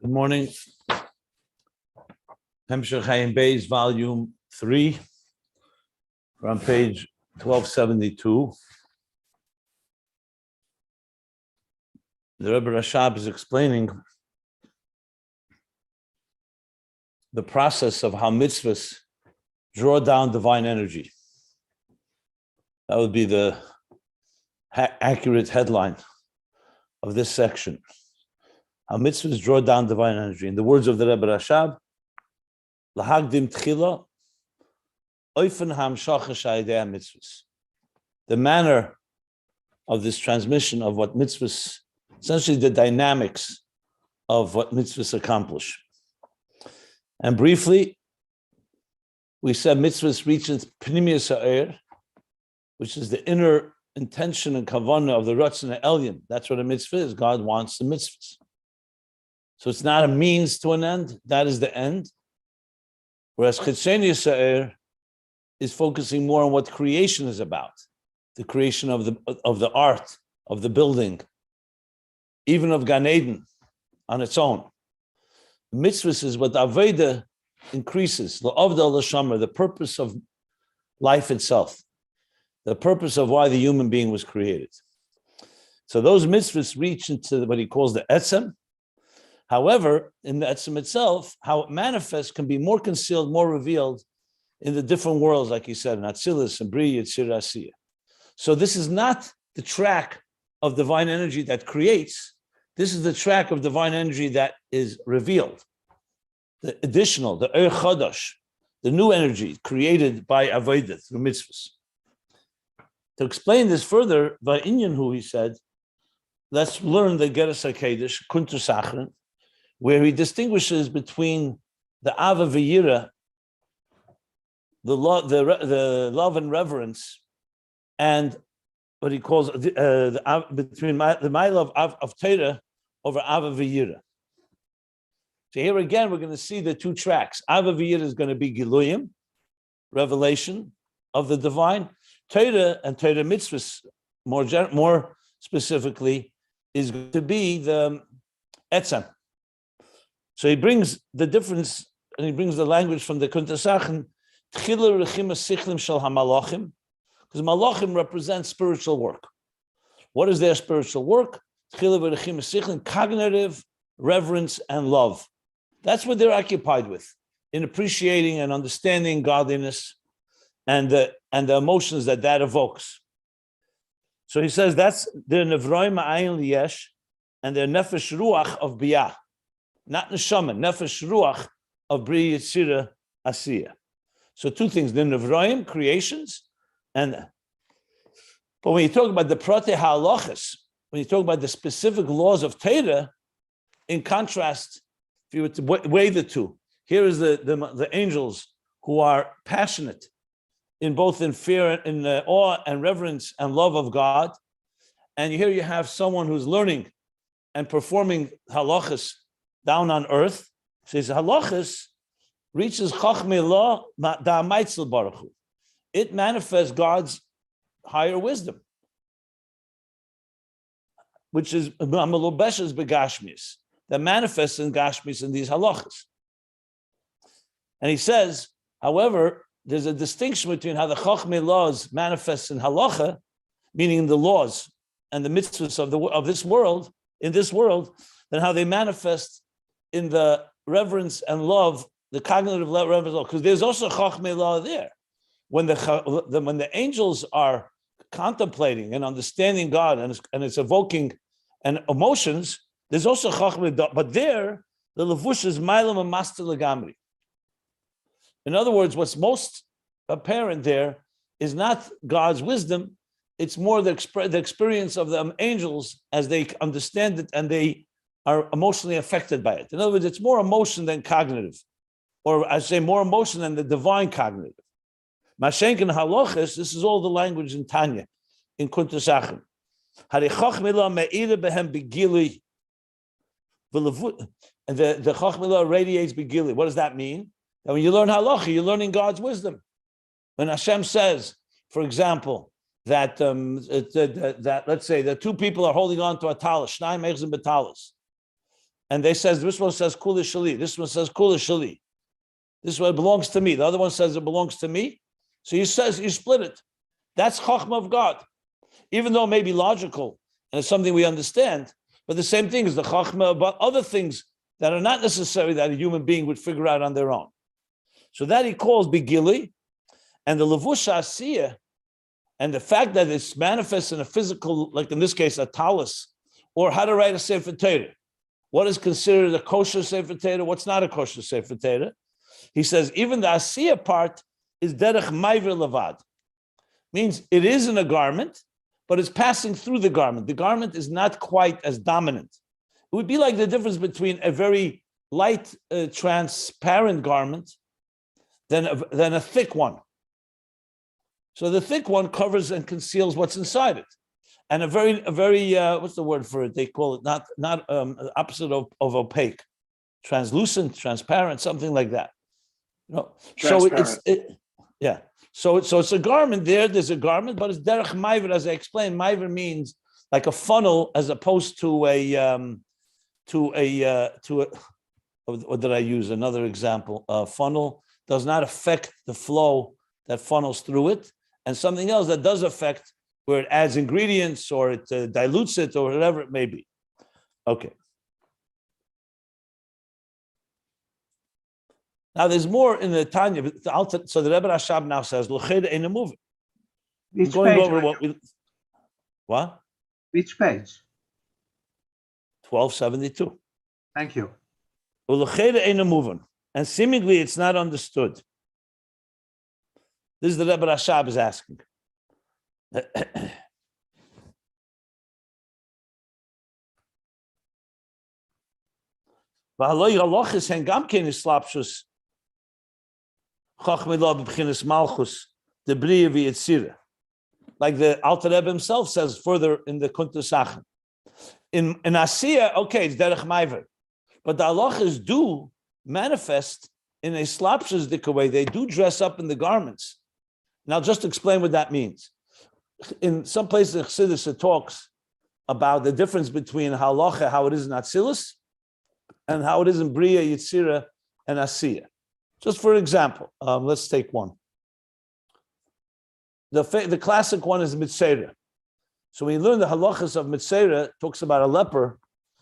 Good morning. Ayin Beis, volume 3. We're on page 1272. The Rabbi Rashab is explaining the process of how mitzvahs draw down divine energy. That would be the accurate headline of this section. How mitzvahs draw down divine energy. In the words of the Rabbi Rashab, Lahagdim tchila, oifen hamshacha sha'idei mitzvahs. The manner of this transmission of what mitzvahs, essentially the dynamics of what mitzvahs accomplish. And briefly, we said mitzvahs reaches pnimiyus ha'er, which is the inner intention and kavanah of the Ratzon Elyon. That's what a mitzvah is. God wants the mitzvahs. So it's not a means to an end, that is the end. Whereas Chitzenius Ha'er is focusing more on what creation is about, the creation of the art, of the building, even of Gan Eden on its own. Mitzvahs is what Aveda increases, La'avda L'shamar, the purpose of life itself, the purpose of why the human being was created. So those mitzvahs reach into what he calls the etzem. However, in the etzem itself, how it manifests can be more concealed, more revealed in the different worlds, like he said, in Atzilus and Briyah, Tzir Asiyah. So this is not the track of divine energy that creates. This is the track of divine energy that is revealed. The additional, the Ur Chadash, the new energy created by Avodah through mitzvahs. To explain this further, by Inyanhu, he said, let's learn the Geras HaKedesh, Kuntur Sachrin, where he distinguishes between the Ava V'yira, the love and reverence, and what he calls between the Ma'ila of Torah over Ava V'yira. So here again, we're going to see the two tracks. Ava V'yira is going to be Giluyim, revelation of the divine. Torah and Torah mitzvahs, more specifically, is going to be the etzem. So he brings the difference, and he brings the language from the Kuntasachen, Tchila Rechima Sichlim Shel HaMalachim, because Malachim represents spiritual work. What is their spiritual work? Tchila Rechima Sichlim, cognitive, reverence, and love. That's what they're occupied with, in appreciating and understanding godliness and the emotions that evokes. So he says that's their Nevroim Ayin Liyesh and their Nefesh Ruach of Briyah. Not Neshomo, Nefesh Ruach of Briyah Tzir Asiyah. So two things, the Nevroim, creations, but when you talk about the Prate Halachos, when you talk about the specific laws of Torah, in contrast, if you were to weigh the two, here is the angels who are passionate in both in fear, in awe and reverence and love of God. And here you have someone who's learning and performing halachos down on earth. Says halachos reaches Chochma law da'amaitzel baruch hu. It manifests God's higher wisdom, which is amalubeshes begashmis, that manifests in gashmis in these halachos. And he says, however, there's a distinction between how the Chochma laws manifest in halacha, meaning the laws and the mitzvahs of this world, in this world, than how they manifest in the reverence and love, the cognitive reverence, because there's also Chochma law there. When the angels are contemplating and understanding God and it's evoking and emotions, there's also Chochma law, but there the levush is mailam and master legamri. In other words, what's most apparent there is not God's wisdom, it's more the experience of the angels as they understand it and they are emotionally affected by it. In other words, it's more emotion than cognitive, or I say more emotion than the divine cognitive. Mashenk and halachos, this is all the language in Tanya, in Kuntasachim. And the Chochma radiates begili. What does that mean? And when you learn halacha, you're learning God's wisdom. When Hashem says, for example, that let's say that two people are holding on to a talis, shnayim echzim betalis, and they says this one says kula shali, this one says kula shali. This one belongs to me. The other one says it belongs to me. So you split it. That's Chochma of God, even though it may be logical and it's something we understand. But the same thing is the Chochma about other things that are not necessary that a human being would figure out on their own. So that he calls Bigili, and the Levusha Asiyah, and the fact that it's manifests in a physical, like in this case, a talus, or how to write a Sefer Torah. What is considered a kosher Sefer Torah? What's not a kosher Sefer Torah? He says even the Asiyah part is derech ma'ivir levad. Means it is in a garment, but it's passing through the garment. The garment is not quite as dominant. It would be like the difference between a very light, transparent garment than a thick one. So the thick one covers and conceals what's inside it, and a very what's the word for it? They call it not opposite of opaque, translucent, transparent, something like that. You know, so yeah. So it's a garment. There's a garment, but it's derech ma'ivir, as I explained. Ma'ivir means like a funnel, as opposed to what did I use? Another example. A funnel does not affect the flow that funnels through it, and something else that does affect, where it adds ingredients or it dilutes it or whatever it may be. Okay. Now there's more in the Tanya. So the Rebbe Rashab now says, "L'cheda ain't a moving." Going over what? Which page? 1272. Thank you. L'cheda ain't a moving, and seemingly it's not understood. This is the Rebbe Rashab is asking. The Briyah. Like the Alter Rebbe himself says further in the Kuntus Sachen. In Asiya, okay, it's derech ma'ivir, but the halachos do manifest in a slapshus way. They do dress up in the garments. And I'll just explain what that means. In some places in Chassidus, it talks about the difference between halacha, how it is in Atzilus, and how it is in Briyah, Yetzirah, and Asiya. Just for example, let's take one. The classic one is Mitzera. So when you learn the halachos of Mitzera, it talks about a leper.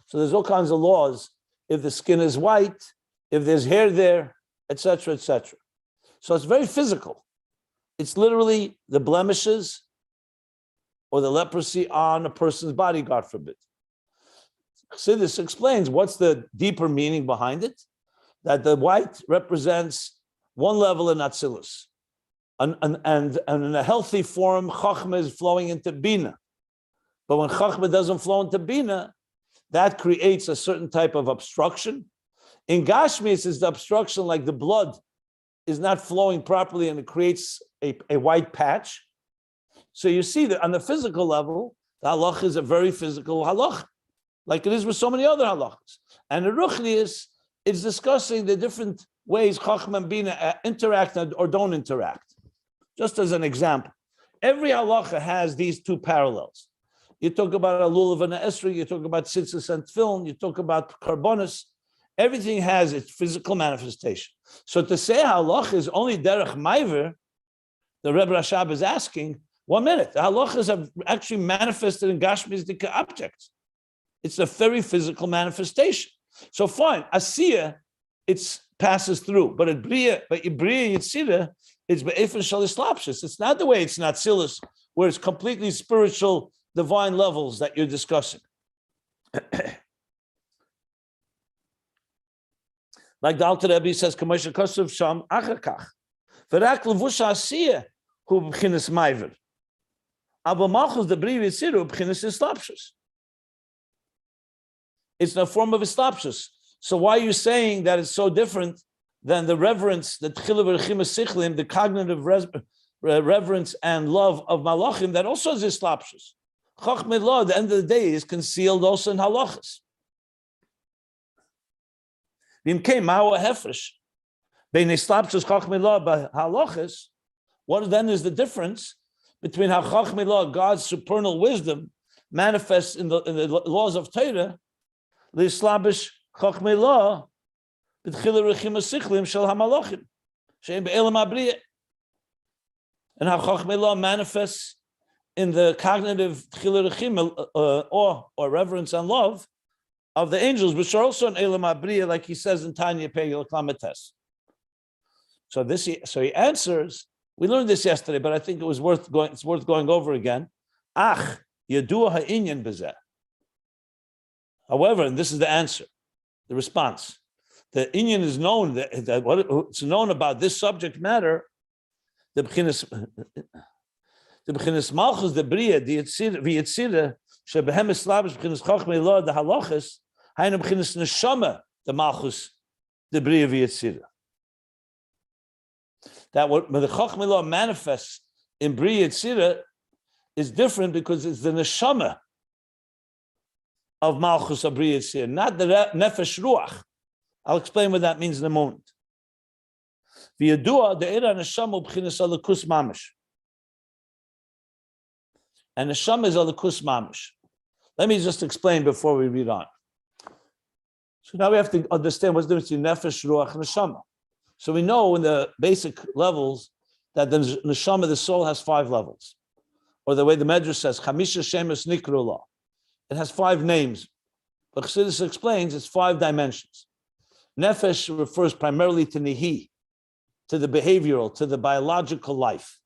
So there's all kinds of laws. If the skin is white, if there's hair there, etc., etc. So it's very physical. It's literally the blemishes or the leprosy on a person's body, God forbid. Chassidus explains what's the deeper meaning behind it, that the white represents one level in Atzilus. And in a healthy form, Chochma is flowing into Bina. But when Chochma doesn't flow into Bina, that creates a certain type of obstruction. In Gashmis, it's the obstruction like the blood is not flowing properly and it creates a white patch. So you see that on the physical level, the halach is a very physical halach, like it is with so many other halachas. And the Ruchnius is discussing the different ways Chochma and Bina interact or don't interact. Just as an example, every halacha has these two parallels. You talk about a lulav and an esrog, you talk about tzitzis and tefillin, you talk about karbonis. Everything has its physical manifestation. So to say halacha is only derech ma'ivir, the Rebbe Rashab is asking, 1 minute, the halachas have actually manifested in gashmizdika objects. It's a very physical manifestation. So fine, asiya, it passes through, but at Briyah Yitzira, it's be'efen shalislapshus. It's not the way it's not Atzilus, where it's completely spiritual, divine levels that you're discussing. Like the Alter Rebbe says, "Kamosha Kosuv Sham Achakach, V'rak Levusha Asiya Hu B'chinas Ma'ivir, Abba Malchus the Briyah Yitzira Hu B'chinas Islapshus." It's in a form of Islapshus. So why are you saying that it's so different than the reverence, the tchilah v'rechima sichlim, the cognitive reverence and love of malachim that also is islapshus? Chochma law, at the end of the day, is concealed also in halachos. V'imkei ma'u hefresh bein islapshus chochma law by halachos. What then is the difference between how chochma law, God's supernal wisdom, manifests in the laws of Torah, the islabish Chochma lo b'tchila rechim asichlim shel hamalachim she'en be'elam habriyah. And how Chochma lo manifests in the cognitive tchila rechim, awe or reverence and love of the angels, which are also in elam habriyah, like he says in Tanya Pegel Klamates. So he answers. We learned this yesterday, but I think it's worth going over again. Ach yadua ha'inyan b'zeh. However, and this is the answer, the response. The inyan is known that what it's known about this subject matter. The b'chinas malchus the Briyah the yitzira shebehem eslabish b'chinas chochma lo the halachos hainu b'chinas Neshomo the malchus the Briyah v'yitzira. That when the chochma lo manifests in Briyah yitzira is different because it's the Neshomo of malchus of Briyah yitzira, not the Nefesh Ruach. I'll explain what that means in a moment. V'yadua de'era Neshomo b'chinas alakus mamish. And Neshomo is alakus mamish. Let me just explain before we read on. So now we have to understand what's the difference between Nefesh, Ruach, and Neshomo. So we know in the basic levels that the Neshomo, the soul, has 5 levels. Or the way the Medrash says, Chamisha Shemus Nikru La. It has 5 names. But Chassidus explains it's 5 dimensions. Nefesh refers primarily to Nihi, to the behavioral, to the biological life.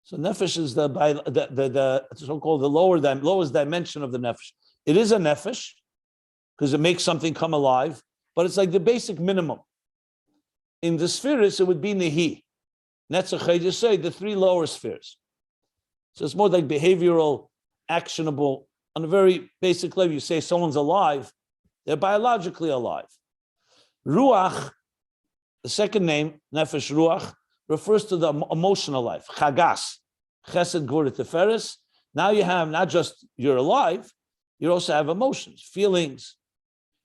So Nefesh is the so-called the lowest dimension of the Nefesh. It is a Nefesh, because it makes something come alive, but it's like the basic minimum. In the spheres, it would be Nihi. Netzach, you say, the 3 lower spheres. So it's more like behavioral, actionable, on a very basic level. You say someone's alive, they're biologically alive. Ruach, the second name, Nefesh Ruach, refers to the emotional life. Chagas, Chesed, Gvura, Tiferes. Now you have not just you're alive, you also have emotions, feelings.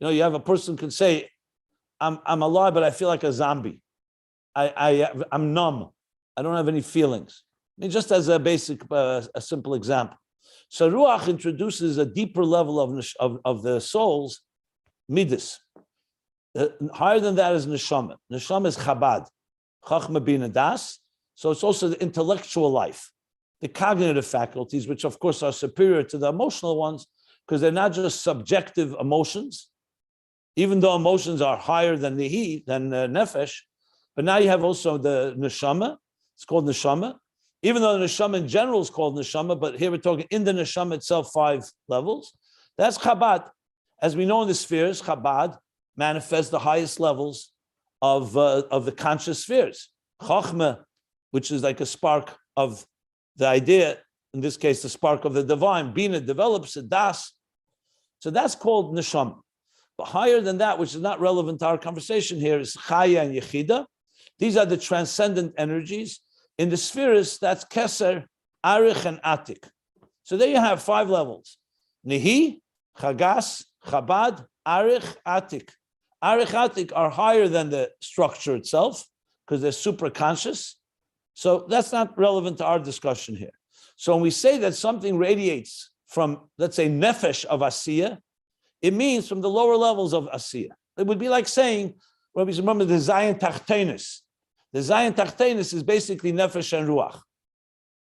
You have a person can say, I'm alive, but I feel like a zombie. I'm numb. I don't have any feelings. I mean, just as a basic, a simple example. So Ruach introduces a deeper level of the soul's midas. Higher than that is Neshomo. Neshomo is Chabad, Chochma Bina Das. So it's also the intellectual life, the cognitive faculties, which of course are superior to the emotional ones, because they're not just subjective emotions, even though emotions are higher than Nefesh. But now you have also the Neshomo. It's called Neshomo. Even though the Neshomo in general is called Neshomo, but here we're talking in the Neshomo itself 5 levels. That's Chabad. As we know in the spheres, Chabad manifests the highest levels of the conscious spheres. Chochma, which is like a spark of the idea, in this case, the spark of the divine. Bina develops a das. So that's called Neshomo. But higher than that, which is not relevant to our conversation here, is Chaya and Yechida. These are the transcendent energies. In the spheres, that's Keser, Arich, and Atik. So there you have 5 levels. Nihi, Chagas, Chabad, Arich, Atik. Arich, Atik are higher than the structure itself because they're super conscious. So that's not relevant to our discussion here. So when we say that something radiates from, let's say, Nefesh of Asiya, it means from the lower levels of Asiya. It would be like saying, remember the Zayin Tachtenis. The Zayin Tachtenis is basically Nefesh and Ruach.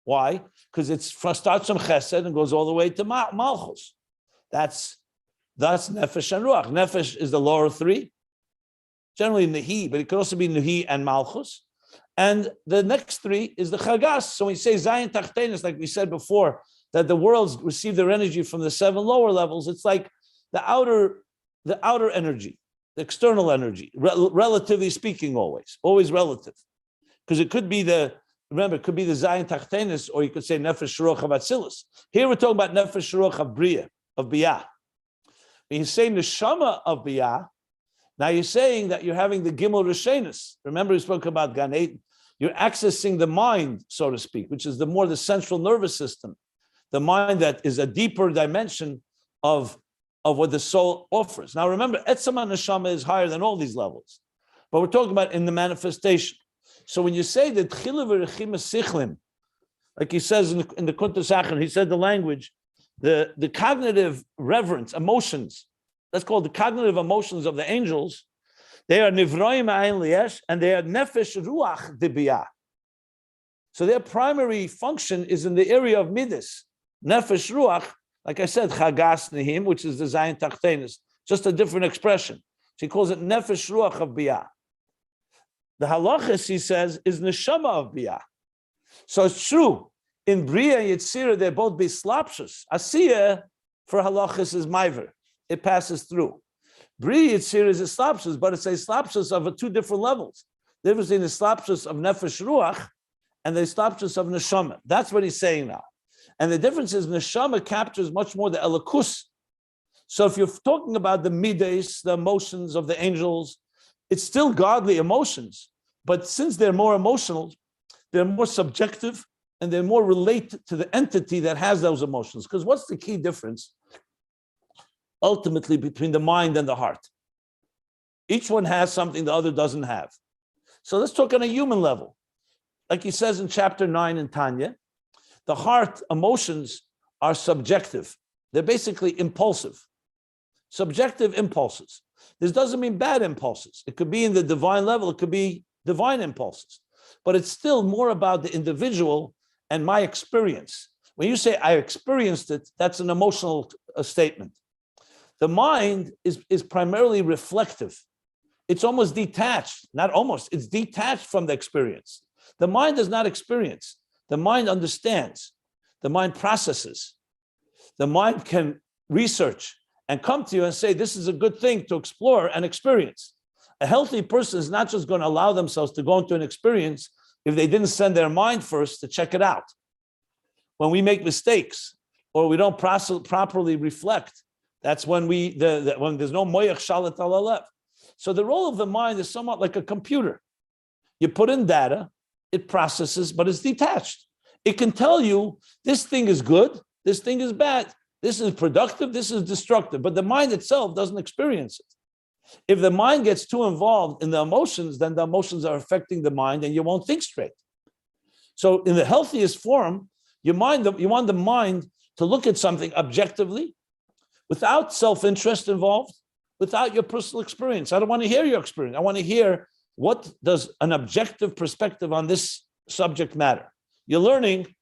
Why? Because it starts from Chesed and goes all the way to Malchus. That's Nefesh and Ruach. Nefesh is the lower 3, generally Nehi, but it could also be Nehi and Malchus. And the next 3 is the Chagas. So when we say Zayin Tachtenis, like we said before, that the worlds receive their energy from the 7 lower levels, it's like the outer energy, the external energy, relatively speaking, always relative. Because it could be it could be the Zayin Tachtenis, or you could say Nefesh Ruach of Atzilus. Here we're talking about Nefesh Ruach of Briyah, of Biyah. When you say Neshama of Biyah, now you're saying that you're having the Gimel Rishenis. Remember we spoke about Gan Eden. You're accessing the mind, so to speak, which is the central nervous system, the mind that is a deeper dimension of what the soul offers. Now remember, Etzama Neshama is higher than all these levels, but we're talking about in the manifestation. So when you say that Chila v'Rechima Sichlim, like he says in the Kuntas Achron, he said the language, the cognitive reverence, emotions, that's called the cognitive emotions of the angels, they are nivroim ayin liyesh, and they are nefesh ruach dibiyah. So their primary function is in the area of midas. Nefesh ruach, like I said, chagas nehim, which is the zayin tachtenis, just a different expression. She calls it nefesh ruach of biyah. The halachos, he says, is neshama of biyah. So it's true. In Briyah and Yetzirah, they're both bislapshus. Asiya for halachos is maiver. It passes through. Briyah Yetzirah is a slapshus, but it's a slapshus of two different levels. The difference in the slapshus of nefesh ruach and the slapshus of neshama. That's what he's saying now. And the difference is neshama captures much more the elokus. So if you're talking about the midas, the emotions of the angels, it's still godly emotions. But since they're more emotional, they're more subjective, and they more relate to the entity that has those emotions. Because what's the key difference ultimately between the mind and the heart? Each one has something the other doesn't have. So let's talk on a human level. Like he says in chapter 9 in Tanya, the heart emotions are subjective. They're basically impulsive. Subjective impulses. This doesn't mean bad impulses. It could be in the divine level, it could be divine impulses. But it's still more about the individual and my experience. When you say I experienced it, that's an emotional statement. The mind is primarily reflective. It's almost detached, not almost, it's detached from the experience. The mind does not experience. The mind understands. The mind processes. The mind can research and come to you and say, this is a good thing to explore and experience. A healthy person is not just going to allow themselves to go into an experience if they didn't send their mind first to check it out. When we make mistakes or we don't properly reflect, that's when when there's no moyach shalat alalev. So the role of the mind is somewhat like a computer. You put in data, it processes, but it's detached. It can tell you this thing is good, this thing is bad, this is productive, this is destructive, but the mind itself doesn't experience it. If the mind gets too involved in the emotions, then the emotions are affecting the mind and you won't think straight. So in the healthiest form, you want the mind to look at something objectively, without self-interest involved, without your personal experience. I don't want to hear your experience. I want to hear, what does an objective perspective on this subject matter? You're learning.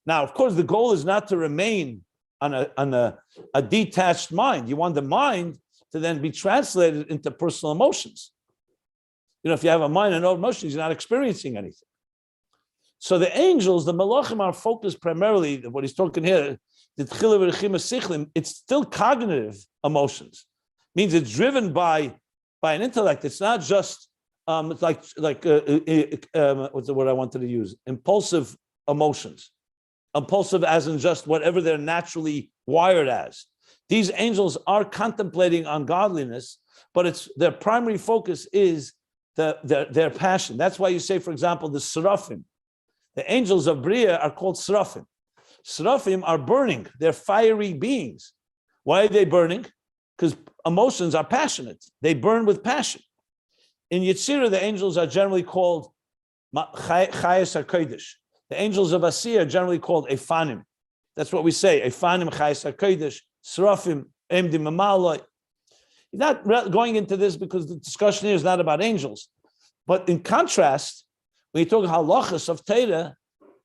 Now, of course, the goal is not to remain on a detached mind. You want the mind to then be translated into personal emotions. If you have a mind and no emotions, you're not experiencing anything. So the angels, the malachim, are focused primarily, what he's talking here, it's still cognitive emotions. Means it's driven by an intellect. It's not just what's the word I wanted to use? Impulsive emotions. Impulsive as in just whatever they're naturally wired as. These angels are contemplating on godliness, but their primary focus is their passion. That's why you say, for example, the seraphim. The angels of Briyah are called seraphim. Seraphim are burning. They're fiery beings. Why are they burning? Because emotions are passionate. They burn with passion. In Yetzirah, the angels are generally called chayes hakodesh. The angels of Asiya are generally called efanim. That's what we say. Efanim chayes hakodesh, seraphim emdim amaloi. Not going into this because the discussion here is not about angels. But in contrast, when you talk halachos of Torah,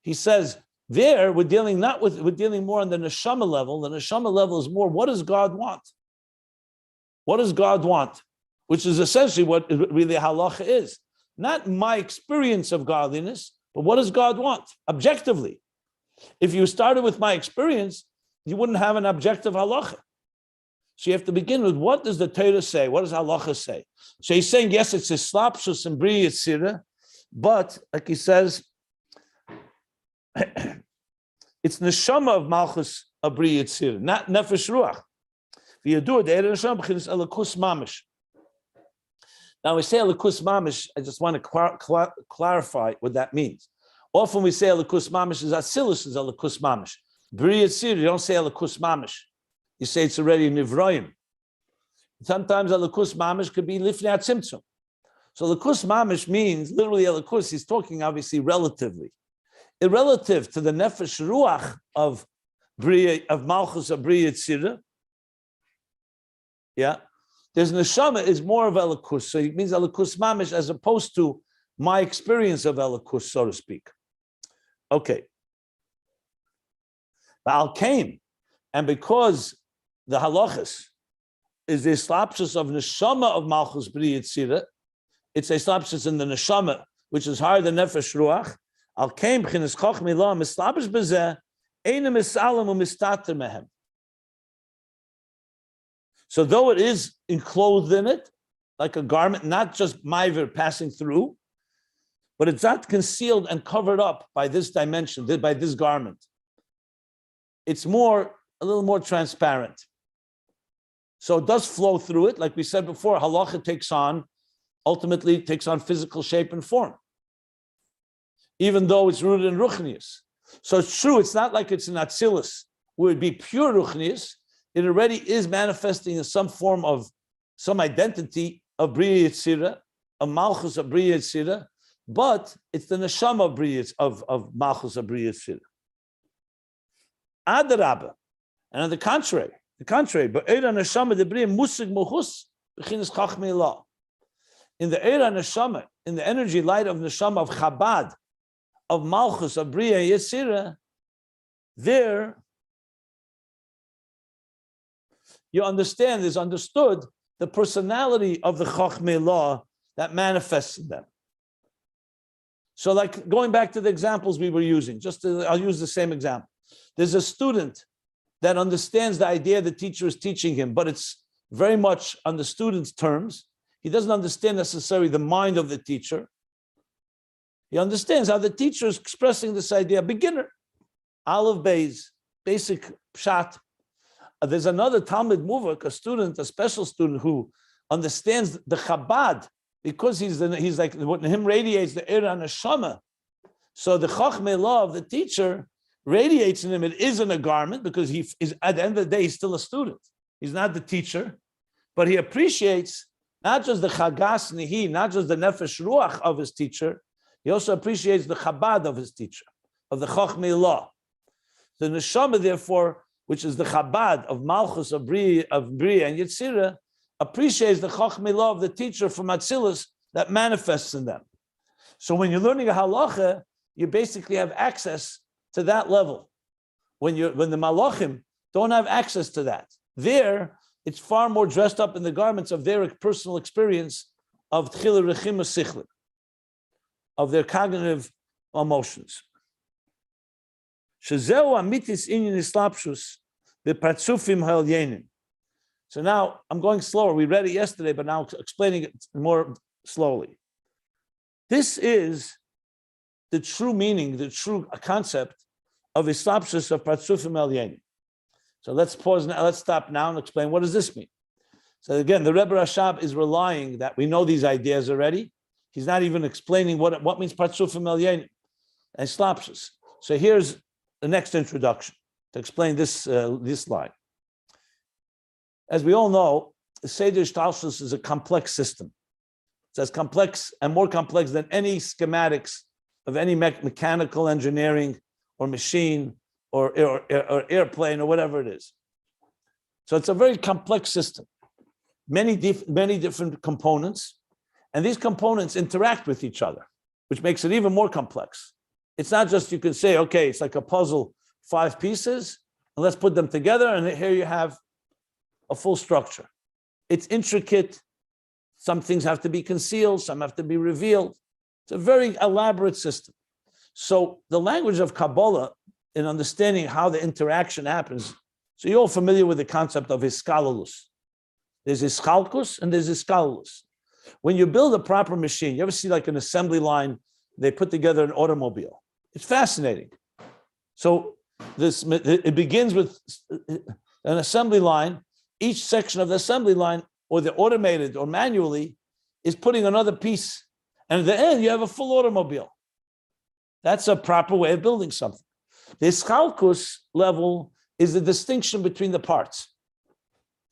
he says there we're dealing more on the neshama level. The neshama level is more, what does God want? What does God want? Which is essentially what really halacha is. Not my experience of godliness, but what does God want objectively? If you started with my experience, you wouldn't have an objective halacha. So you have to begin with, what does the Torah say? What does halacha say? So he's saying, yes, it's a slapshus and Briyah Yetzirah, but like he says, it's neshama of malchus of Briyah Yetzirah, not Nefesh Ruach. Now we say Elikus Mamish, I just want to clarify what that means. Often we say Elikus Mamish is Atzilus is Elikus Mamish. Briyah Yetzirah, you don't say Elikus Mamish. You say it's already Nivroim. Sometimes Elikus Mamish could be Lifnei Atzimtzum. So Elikus Mamish means, literally Elikus, he's talking obviously relatively. Relative to the Nefesh Ruach of Briyah, of Malchus of Briyah Yetzirah, Yeah. There's neshama is more of elikus. So it means elikus mamish as opposed to my experience of elikus, so to speak. Okay. Baal came, and because the halachos is the slapshus of neshama of malchus Briyah Tzira, it's a slapshus in the neshama, which is higher than Nefesh Ruach. Al came b'chinas Chochma la mislabish b'zeh eina misalam u'mistater mehem. So though it is enclosed in it, like a garment, not just maiver passing through, but it's not concealed and covered up by this dimension, by this garment. It's a little more transparent. So it does flow through it. Like we said before, halacha ultimately takes on physical shape and form, even though it's rooted in ruchnius. So it's true, it's not like it's an atzilus, where it'd be pure ruchnius. It already is manifesting in some form of some identity of Briyah Yetzirah, a Malchus of Briyah Yetzirah, but it's the Neshama of Briyah of Malchus of Briyah Yetzirah. Adarabah, and on the contrary, but Eira Neshama the Briyah Musig Mehus b'chinas Chochma la. In the Eira Neshama, in the energy light of Neshama of Chabad, of Malchus of Briyah Yetzirah, there you understand, is understood the personality of the Chochma law that manifests in them. So like going back to the examples we were using, I'll use the same example. There's a student that understands the idea the teacher is teaching him, but it's very much on the student's terms. He doesn't understand necessarily the mind of the teacher. He understands how the teacher is expressing this idea. Beginner, Ayin Beis, basic pshat. There's another Talmud Muvak, a student, a special student who understands the Chabad because he's like what in him radiates the Eira Neshama. So the Chochma law of the teacher radiates in him. It isn't a garment because he is at the end of the day he's still a student. He's not the teacher, but he appreciates not just the Chagas Nihi, not just the Nefesh Ruach of his teacher. He also appreciates the Chabad of his teacher, of the Chochma law. The Neshama, therefore, which is the Chabad of Malchus of Briyah and Yetzirah, appreciates the Chochma law of the teacher from Atzilus that manifests in them. So when you're learning a halacha, you basically have access to that level. When the Malachim don't have access to that, there it's far more dressed up in the garments of their personal experience of Tchila Rechim Sichlim, of their cognitive emotions. So now I'm going slower. We read it yesterday, but now explaining it more slowly. This is the true meaning, the true concept of Islapshus of Patzufim El Yenim. So let's pause now. Let's stop now and explain what does this mean. So again, the Rebbe Rashab is relying that we know these ideas already. He's not even explaining what means Patzufim El Yenim and Islapshus. So here's the next introduction to explain this line. As we all know, the Seder Shtalshus is a complex system. It's as complex and more complex than any schematics of any mechanical engineering or machine or airplane or whatever it is. So it's a very complex system. Many different components, and these components interact with each other, which makes it even more complex. It's not just you can say, okay, it's like a puzzle, 5 pieces, and let's put them together, and here you have a full structure. It's intricate. Some things have to be concealed, some have to be revealed. It's a very elaborate system. So the language of Kabbalah, in understanding how the interaction happens, so you're all familiar with the concept of iskalulus. There's ischalkus and there's iskalulus. When you build a proper machine, you ever see like an assembly line, they put together an automobile. It's fascinating. So it begins with an assembly line. Each section of the assembly line, or the automated or manually, is putting another piece. And at the end, you have a full automobile. That's a proper way of building something. The ischalkus level is the distinction between the parts.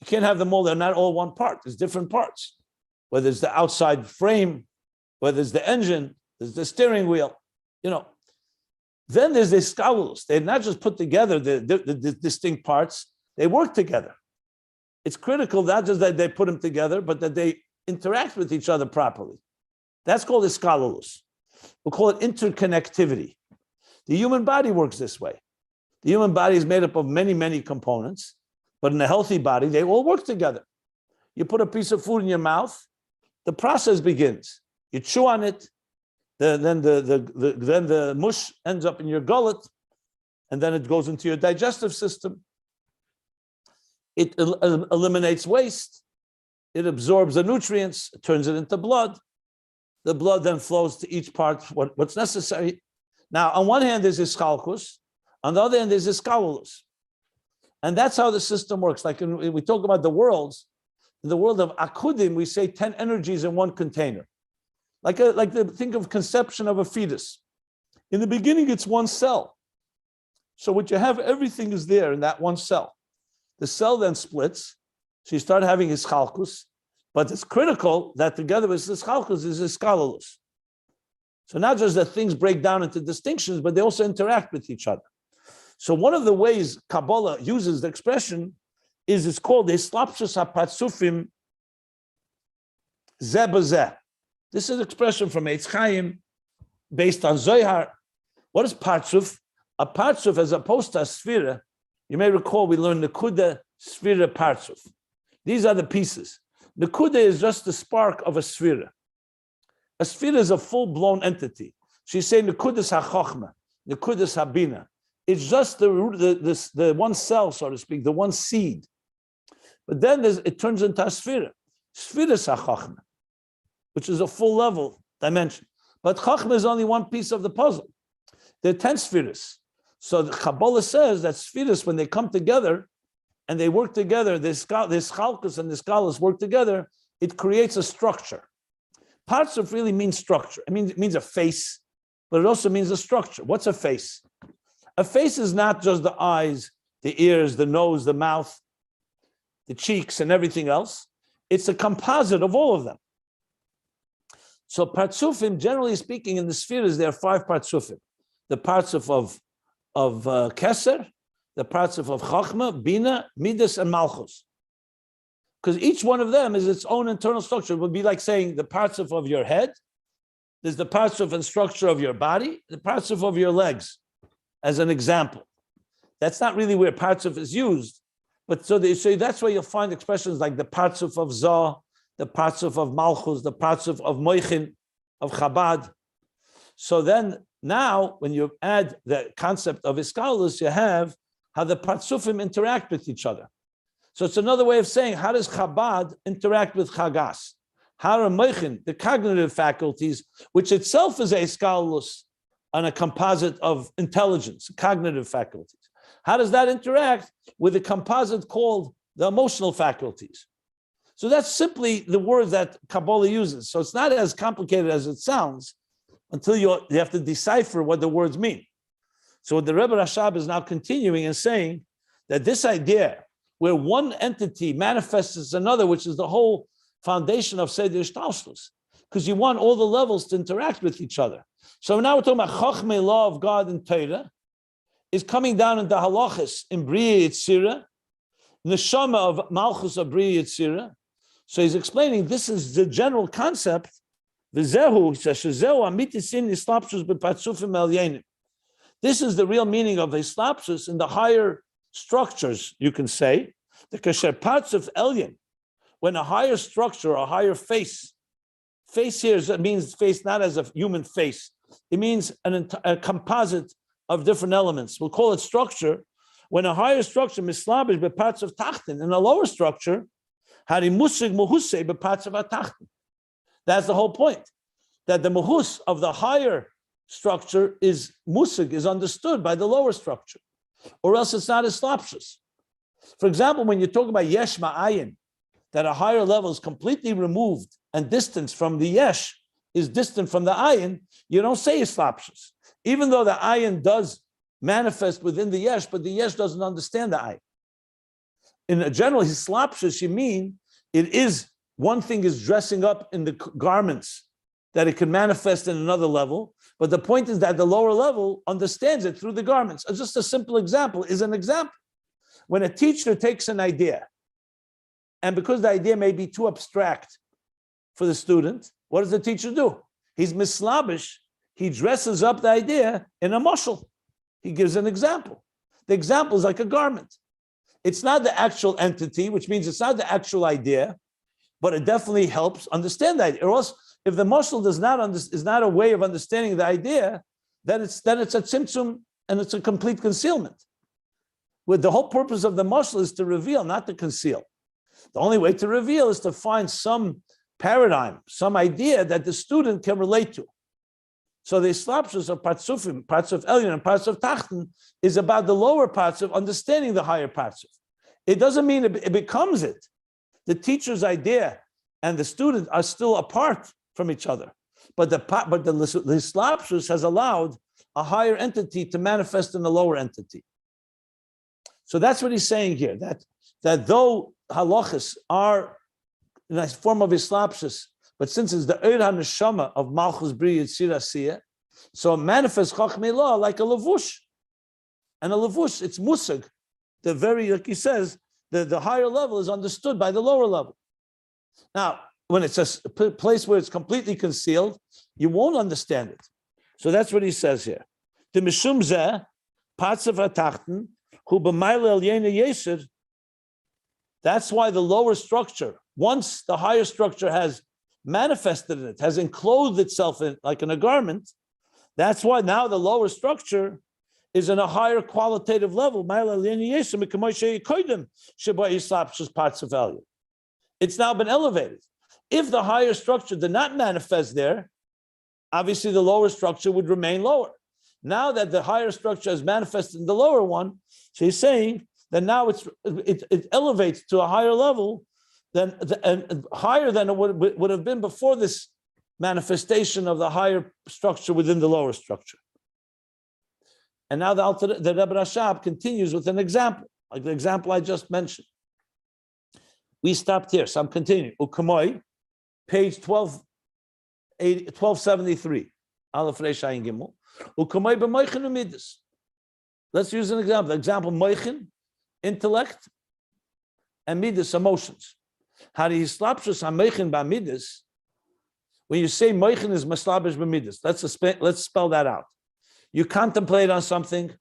You can't have them all, they're not all one part. There's different parts. Whether it's the outside frame, whether it's the engine, there's the steering wheel, Then there's the ischalus. They're not just put together the distinct parts, they work together. It's critical not just that they put them together, but that they interact with each other properly. That's called iskalolus. We'll call it interconnectivity. The human body works this way. The human body is made up of many, many components, but in a healthy body, they all work together. You put a piece of food in your mouth, the process begins. You chew on it, then the mush ends up in your gullet, and then it goes into your digestive system. It eliminates waste. It absorbs the nutrients, it turns it into blood. The blood then flows to each part, what's necessary. Now, on one hand, there's ischalkus. On the other hand, there's iskalolus. And that's how the system works. Like when we talk about the worlds, in the world of akudim, we say 10 energies in one container. Think of conception of a fetus. In the beginning, it's one cell. So what you have, everything is there in that one cell. The cell then splits. So you start having ischalkus. But it's critical that together with ischalkus is iskalolus. So not just that things break down into distinctions, but they also interact with each other. So one of the ways Kabbalah uses the expression is it's called hislapshus hapatzufim zeh b'zeh. This is an expression from Eitz Chaim based on Zohar. What is partzuf? A partzuf, as opposed to a sphira, you may recall we learned nekuda, sphira, partzuf. These are the pieces. Nekuda is just the spark of a sphira. A sphira is a full-blown entity. She's saying nekudas ha-chochma, nekudas ha-bina. It's just the one cell, so to speak, the one seed. But then it turns into a sphira. Sphiras ha-chochma, which is a full-level dimension. But chochma is only one piece of the puzzle. There are 10 sphiras. So the Kabbalah says that sphiras, when they come together and they work together, this chalkus and this galus work together, it creates a structure. Parts of really means structure. It means a face, but it also means a structure. What's a face? A face is not just the eyes, the ears, the nose, the mouth, the cheeks, and everything else. It's a composite of all of them. So partsufim, generally speaking, in the spheres, there are 5 partsufim. The partsuf of Keser, the partsuf of Chochma, Bina, Midas, and Malchus. Because each one of them is its own internal structure. It would be like saying the partsuf of your head, there's the partsuf and structure of your body, the partsuf of your legs, as an example. That's not really where partsuf is used. But so that's where you'll find expressions like the partsuf of Zah, the partsuf of Malchus, the partsuf of Moichin, of Chabad. So then now, when you add the concept of Iskalus, you have how the partsufim interact with each other. So it's another way of saying, how does Chabad interact with Chagas? How are Moichin, the cognitive faculties, which itself is a Iskalus on a composite of intelligence, cognitive faculties. How does that interact with a composite called the emotional faculties? So that's simply the word that Kabbalah uses. So it's not as complicated as it sounds until you have to decipher what the words mean. So the Rebbe Rashab is now continuing and saying that this idea where one entity manifests as another, which is the whole foundation of Seder Ishtalshlus, because you want all the levels to interact with each other. So now we're talking about Chochma, law of God and Torah, is coming down into Halachos in Briyah Yitzira, Neshomo of Malchus of Briyah Yitzira. So he's explaining this is the general concept. V'zehu, he says, Shezehu amitisin islapsus bepatzufim elyenim. This is the real meaning of islapsus in the higher structures, you can say. The kasher parts of elyon, when a higher structure, a higher face here means face not as a human face. It means a composite of different elements. We'll call it structure. When a higher structure mislabish be parts of tachtin, and a lower structure, hari musig muhuse be parts of tachtin. That's the whole point. That the mehus of the higher structure is musig, is understood by the lower structure, or else it's not as slapshus. For example, when you talk about yesh ma'ayin, that a higher level is completely removed and distance from the yesh is distant from the ayin, you don't say slapshus. Even though the ayin does manifest within the yesh, but the yesh doesn't understand the ayin. In a general hislapshus, you mean it is one thing is dressing up in the garments that it can manifest in another level, but the point is that the lower level understands it through the garments. Just a simple example is an example. When a teacher takes an idea And because the idea may be too abstract for the student, what does the teacher do? He's mislabish. He dresses up the idea in a mashal. He gives an example. The example is like a garment. It's not the actual entity, which means it's not the actual idea, but it definitely helps understand that. Or else, if the mashal is not a way of understanding the idea, then it's a tzimtzum and it's a complete concealment. With the whole purpose of the mashal is to reveal, not to conceal. The only way to reveal is to find some paradigm, some idea that the student can relate to. So the slapshus of partsufim, parts of elyon and parts of tachten, is about the lower parts of understanding the higher parts of. It doesn't mean it becomes it. The teacher's idea and the student are still apart from each other, but the slapshus has allowed a higher entity to manifest in the lower entity. So that's what he's saying here. That though halachos are in a form of slapshus, but since it's the Eir HaNeshama of Malchus Briyah Tzirasiyah, so it manifests Chochma law like a levush. And a levush, it's musag. Like he says, the higher level is understood by the lower level. Now, when it's a place where it's completely concealed, you won't understand it. So that's what he says here. The mishum zeh, parts of atachten, hu b'mayla el yena yesir. That's why the lower structure, once the higher structure has manifested in it, has enclosed itself in like in a garment, that's why now the lower structure is in a higher qualitative level. It's now been elevated. If the higher structure did not manifest there, obviously the lower structure would remain lower. Now that the higher structure has manifested in the lower one, so he's saying that now it elevates to a higher level and higher than it would have been before this manifestation of the higher structure within the lower structure. And now the Rebbe Rashab continues with an example, like the example I just mentioned. We stopped here, so I'm continuing. Ukamoi, page 1273. Aleph Reish Ayin Gimel. Ukamoi b'moichin u'midas. Let's use an example. The example, moichin, intellect, and midas, emotions. How do you slapshus ha-moichin b'midas? When you say moichin is maslabish b'midas, let's spell that out. You contemplate on something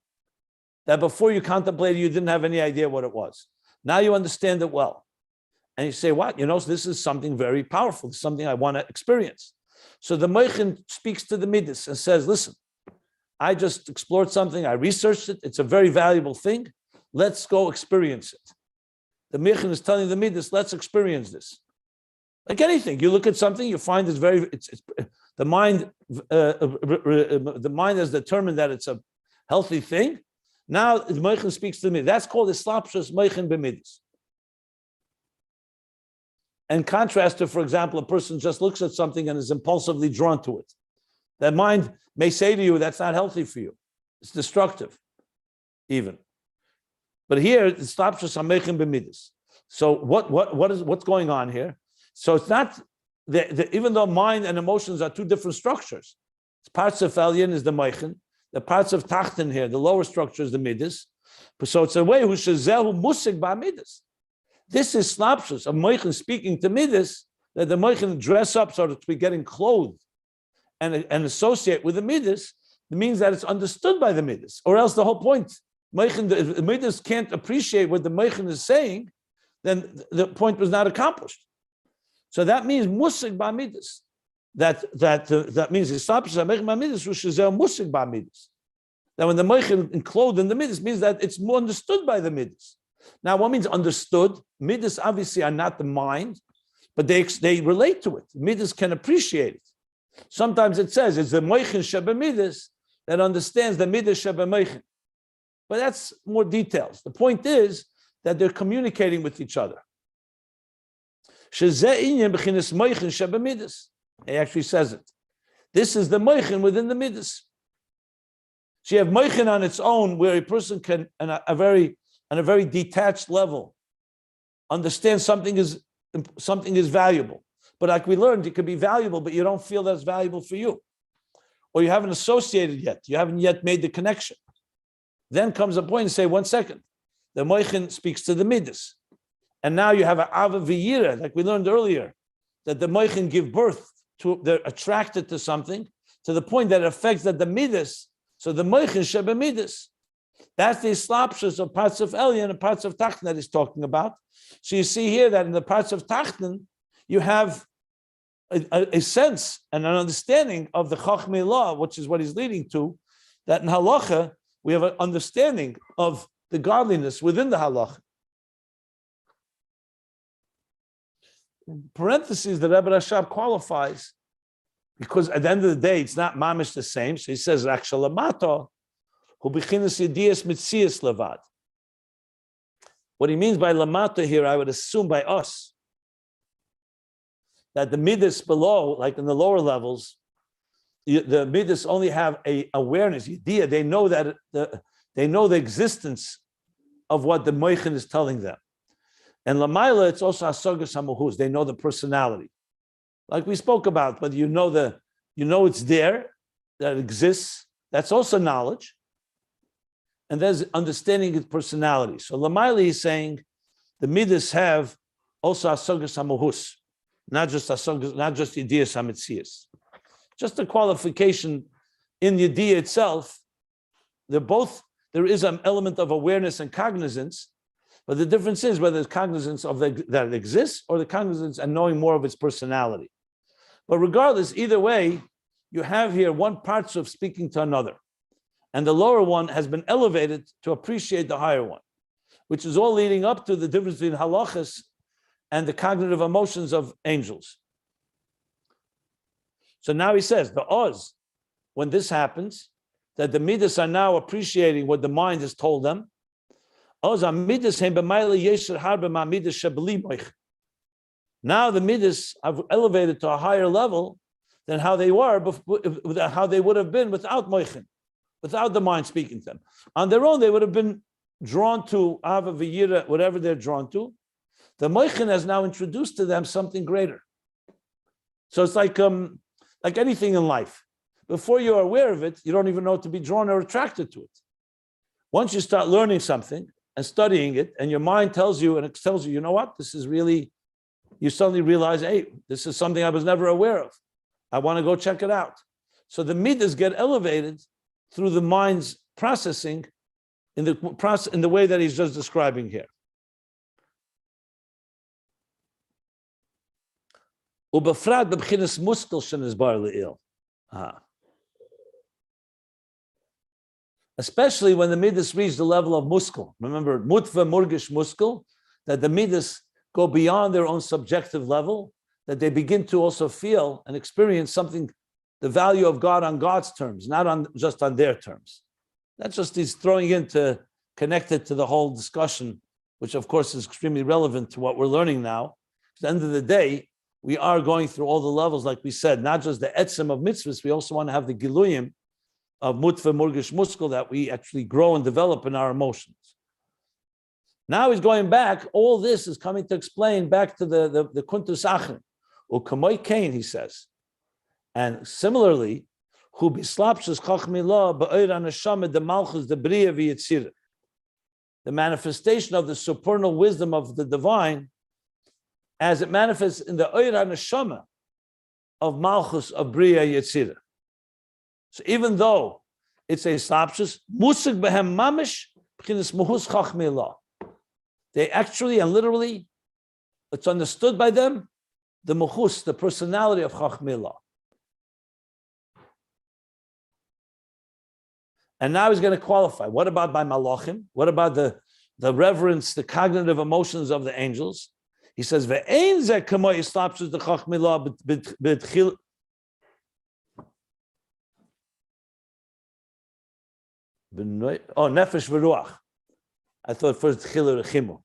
that before you contemplated, you didn't have any idea what it was. Now you understand it well. And you say, what? This is something very powerful. It's something I want to experience. So the moichin speaks to the midas and says, listen, I just explored something. I researched it. It's a very valuable thing. Let's go experience it. The moichin is telling the midas, let's experience this. Like anything, you look at something, you find it's the mind. The mind has determined that it's a healthy thing. Now the moichin speaks to me. That's called islapshus moichin b'midas. In contrast to, for example, a person just looks at something and is impulsively drawn to it. That mind may say to you, that's not healthy for you. It's destructive, even. But here, it's islapshus moichin b'midas. So what's going on here? So it's not even though mind and emotions are two different structures. Parts of elyon is the moichin, the parts of tachten here, the lower structure is the midas. So it's a way who shezehu musig ba'midas. This is slapshus, a moichin speaking to midas, that the moichin dress up so that we getting clothed and associate with the midas. It means that it's understood by the midas, or else the whole point, the midas can't appreciate what the moichin is saying, then the point was not accomplished. So that means musig ba'midas. That means islapshus ha-moichin ba'midas u'shezeh musig ba'midas. That when the moichin enclosed in the midas means that it's more understood by the midas. Now, what means understood? Midas obviously are not the mind, but they relate to it. Midas can appreciate it. Sometimes it says it's the moichin shebemidas that understands the midas shebemoichin. But that's more details. The point is that they're communicating with each other. He actually says it. This is the moichin within the midas. So you have moichin on its own, where a person can, on a very detached level, understand something is valuable. But like we learned, it could be valuable, but you don't feel that it's valuable for you, or you haven't associated yet. You haven't yet made the connection. Then comes a point and say, 1 second, the moichin speaks to the midas. And now you have an ava v'yira, like we learned earlier, that the moichin give birth to, they're attracted to something to the point that it affects that the midas. So the moichin shebe midas. That's the slapshus of parts of Elyon and parts of Tachton that he's talking about. So you see here that in the parts of Tachton, you have a sense and an understanding of the Chochma law, which is what he's leading to, that in halacha, we have an understanding of the godliness within the halacha. In parentheses, the Rebbe Rashab qualifies, because at the end of the day, it's not mamish the same. So he says, Akshalamatah, hu b'chinas yediyas Metziyus levad. What he means by lamata here, I would assume by us, that the midas below, like in the lower levels, the midas only have a awareness, idea. They know that they know the existence of what the moichin is telling them. And lamaila, it's also asagas hamuhus. They know the personality, like we spoke about. But you know it's there, that it exists. That's also knowledge. And there's understanding its personality. So lamaila is saying the midas have also asagas hamuhus. Not just Yediyas HaMetziyus. Just a qualification in Yediyah itself. There is an element of awareness and cognizance, but the difference is whether it's cognizance of that it exists or the cognizance and knowing more of its personality. But regardless, either way, you have here one part of speaking to another. And the lower one has been elevated to appreciate the higher one, which is all leading up to the difference between halachos and the cognitive emotions of angels. So now he says, the oz, when this happens, that the midas are now appreciating what the mind has told them. Now the midas have elevated to a higher level than how they were before, how they would have been without moichin, without the mind speaking to them. On their own, they would have been drawn to ava v'yira, whatever they're drawn to. The moichin has now introduced to them something greater. So it's like anything in life. Before you're aware of it, you don't even know to be drawn or attracted to it. Once you start learning something and studying it, and your mind tells you, and it tells you, you know what, this is really, you suddenly realize, hey, this is something I was never aware of. I want to go check it out. So the midas get elevated through the mind's processing in the way that he's just describing here. Ubefrag b'bchinas muskel shenisbar le'il. Especially when the midas reach the level of muskel. Remember, mutva murgish muskel, that the midas go beyond their own subjective level, that they begin to also feel and experience something, the value of God on God's terms, not just on their terms. That's just he's throwing in to connect it to the whole discussion, which of course is extremely relevant to what we're learning now. At the end of the day, we are going through all the levels, like we said, not just the etzem of mitzvahs, we also want to have the giluyim of mutva murgish muskel that we actually grow and develop in our emotions. Now he's going back, all this is coming to explain back to the kuntus achim. U'kamoy kain, he says. And similarly, hu bislapshus chachmila ba'oir haneshama de malchus de Briyah v'yitzira. The manifestation of the supernal wisdom of the divine as it manifests in the oir haneshama of malchus of Briyah yitzira. So even though it's a slapshus, musig behem mamish b'chinas mehus chachmila. They actually and literally, it's understood by them, the mehus, the personality of chachmila. And now he's going to qualify. What about by malachim? What about the reverence, the cognitive emotions of the angels? He says, "Ve'ein zeh kamo yislapshus the chachmila b'tchil." Oh, Nefesh Ruach. I thought first Chilur Chimu.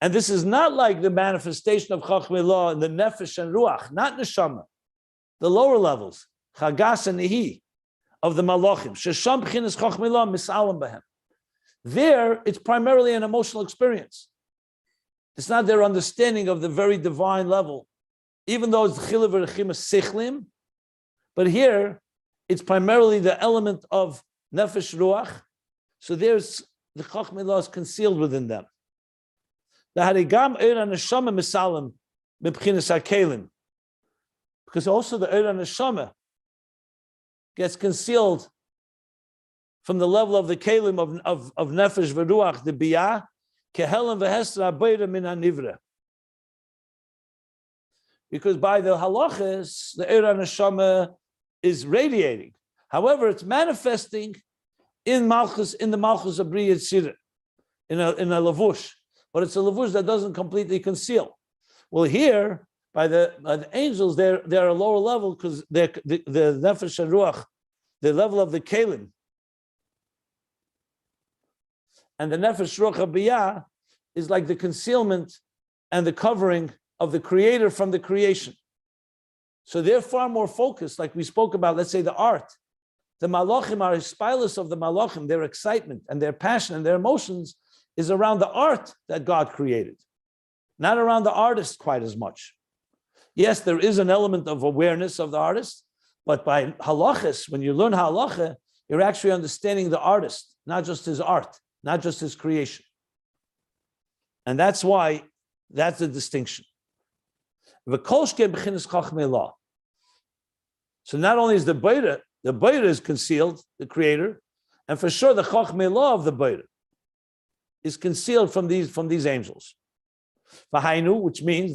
And this is not like the manifestation of Chochma in the Nefesh and Ruach, not Neshomo, the lower levels, Chagas and Nihi, of the Malachim. Shesham B'chinas Chochma Misalam Behem. There, it's primarily an emotional experience. It's not their understanding of the very divine level, even though it's Chilur V'Rechim Sichlim, but here, it's primarily the element of Nefesh Ruach. So there's the Chochma is concealed within them. Because also the Eir Neshama gets concealed from the level of the Kelim of Nefesh Ruach, the Briyah, Kehelim v'Hesra Beira min HaNivra. Because by the Halachos, the Eir Neshama is radiating. However, it's manifesting in Malchus, in the Malchus of Briyah Tzira, in a lavush. But it's a lavush that doesn't completely conceal. Well, here, by the angels, they're a lower level because the Nefesh Ruach, the level of the Kelim, and the Nefesh Ruach Briyah is like the concealment and the covering of the creator from the creation. So they're far more focused, like we spoke about, let's say the art. The malachim are spilus of the malachim, their excitement and their passion and their emotions is around the art that God created, not around the artist quite as much. Yes, there is an element of awareness of the artist, but by halachos, when you learn halacha, you're actually understanding the artist, not just his art, not just his creation. And that's why that's the distinction. So not only is the Briyah is concealed, the creator, and for sure the Chochma of the Briyah is concealed from these angels. Which means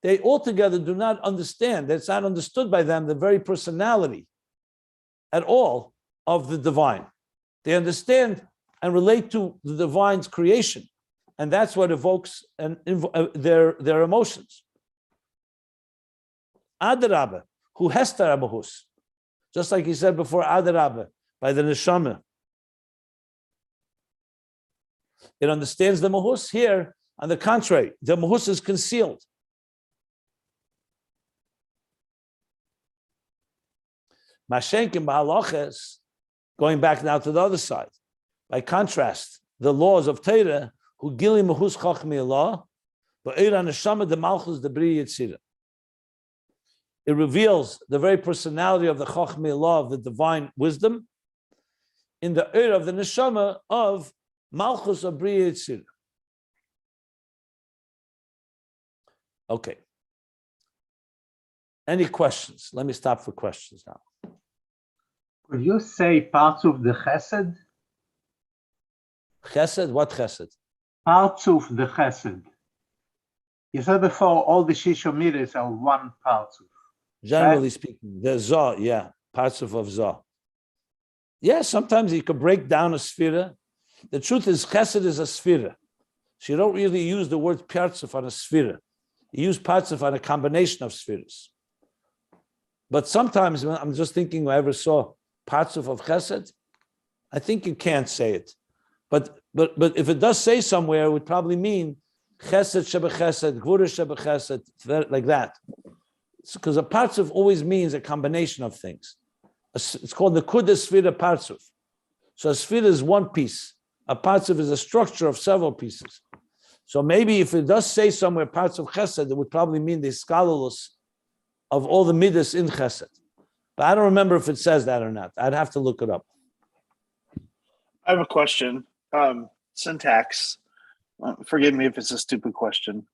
they altogether do not understand, it's not understood by them, the very personality at all of the divine. They understand and relate to the divine's creation, and that's what evokes their emotions. Adarabba, who hester Mehus, just like he said before, Adarabba, by the Neshomo. It understands the Mehus. Here, on the contrary, the Mehus is concealed. Mashenkim b'halachos, going back now to the other side. By contrast, the laws of Torah, who gili Mehus Chochma Allah, but Eir Neshama the Malchus the Briyah Tzira. It reveals the very personality of the Chochma Allah, of the divine wisdom, in the Eir of the Neshama of Malchus of Briyah Tzira. Okay. Any questions? Let me stop for questions now. Could you say parts of the Chesed? Chesed? What Chesed? Parts of the Chesed. You said before all the Shishomiris are one part of. Generally speaking, the Zah, yeah, parts of Zah. Yeah, sometimes you could break down a sphera. The truth is, Chesed is a sphera. So you don't really use the word parts on a sphera. You use parts on a combination of spheres. But sometimes, when I'm just thinking, I ever saw parts of Chesed, I think you can't say it. But if it does say somewhere, it would probably mean Chesed sheba Chesed, Gvura sheba Chesed, like that. Because a partsuf always means a combination of things. It's called the Kudah Sfira partsuf. So a Sfira is one piece. A partsuf is a structure of several pieces. So maybe if it does say somewhere parts of Chesed, it would probably mean the scholarless of all the midas in Chesed. But I don't remember if it says that or not. I'd have to look it up. I have a question. Syntax. Forgive me if it's a stupid question.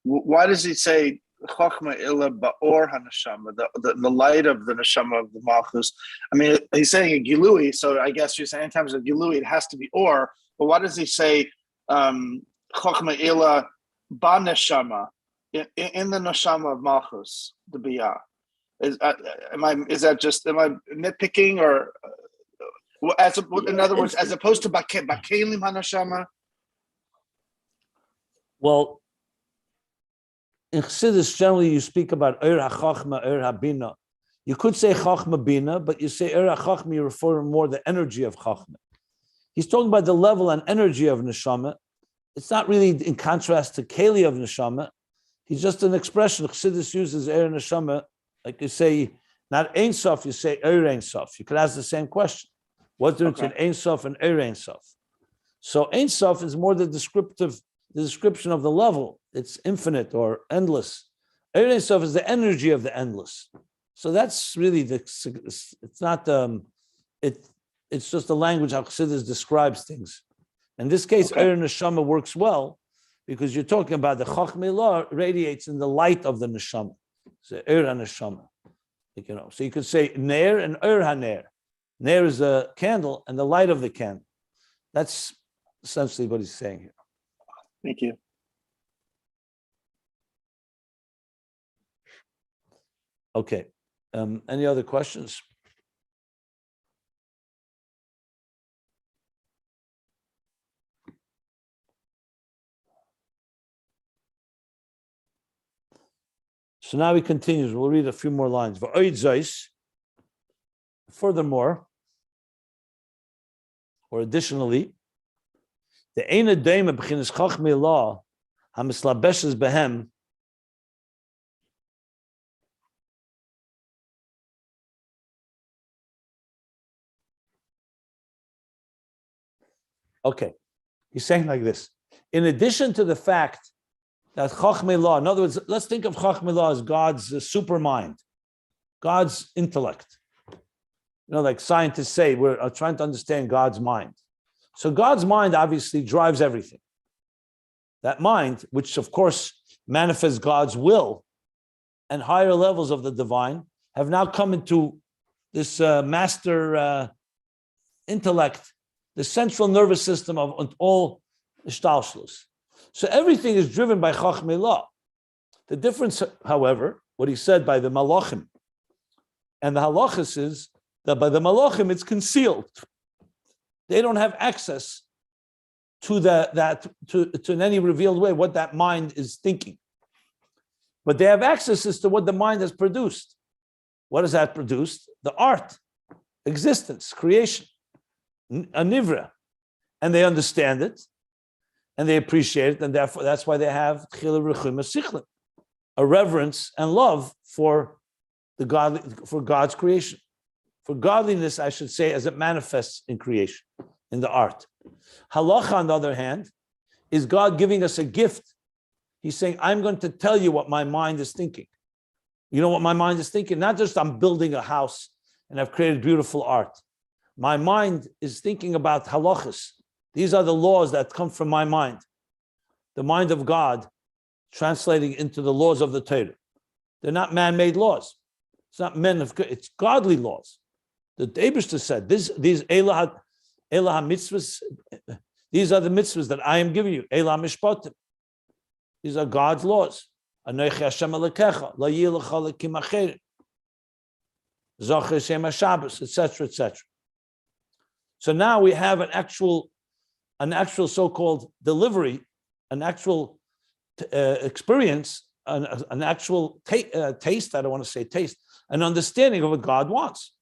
Why does he say Chochma illa ba'or haneshama, the light of the neshama of the Malchus? I mean, he's saying a gilui, so I guess you're saying in terms of gilui, it has to be or. But why does he say Chochma illa ba'neshama in the neshama of Malchus, the Briyah? Am I nitpicking, or in other words, as opposed to Bakelim haneshama? Well, in Chassidus, generally you speak about Eir HaChochma, Eir HaBina. You could say Chochma Bina, but you say Eir HaChochma, you refer more to the energy of Chochma. He's talking about the level and energy of Neshama. It's not really in contrast to Keli of Neshama. He's just an expression. Chassidus uses Eir Neshama, like you say, not Ein Sof, you say Eir Ein Sof. You could ask the same question. What's the difference between Ein Sof and Eir Ein Sof? So Ein Sof is more the description of the level. It's infinite or endless. Eir Ein Sof is the energy of the endless. So that's really it's not It's just the language how Chassidus describes things. In this case, Eir Neshama works well because you're talking about the Chochma law radiates in the light of the Neshama. So Eir HaNeshama. So you could say Ner and Eir HaNer. Ner is the candle and the light of the candle. That's essentially what he's saying here. Thank you. Okay. Any other questions? So now he continues. We'll read a few more lines. Furthermore, or additionally, the Eina Deima b'chinas Chochma law hamislabeshes behem Okay, he's saying like this. In addition to the fact that Chochma law, in other words, let's think of Chochma law as God's super mind, God's intellect. Like scientists say, we're trying to understand God's mind. So God's mind obviously drives everything. That mind, which of course manifests God's will and higher levels of the divine, have now come into this master intellect, the central nervous system of all Ishtalshlus. So everything is driven by Chochma law. The difference, however, what he said by the Malachim and the Halachos is that by the Malachim it's concealed. They don't have access to to in any revealed way what that mind is thinking. But they have access as to what the mind has produced. What has that produced? The art, existence, creation, a nivra. And they understand it, and they appreciate it, and therefore that's why they have a reverence and love for God's creation. For godliness, I should say, as it manifests in creation, in the art. Halacha, on the other hand, is God giving us a gift. He's saying, I'm going to tell you what my mind is thinking. You know what my mind is thinking? Not just I'm building a house and I've created beautiful art. My mind is thinking about halachos. These are the laws that come from my mind. The mind of God translating into the laws of the Torah. They're not man-made laws. It's not it's godly laws. The Eibishter said, these Elah mitzvahs, these are the mitzvahs that I am giving you. Elah mishpatim. These are God's laws. Anochi Hashem Elokecha, lo yih lecha elokim acherim. Zocher Shem HaShabbos, etc., etc. So now we have an actual so-called delivery, an actual experience, an actual taste, I don't want to say taste, an understanding of what God wants.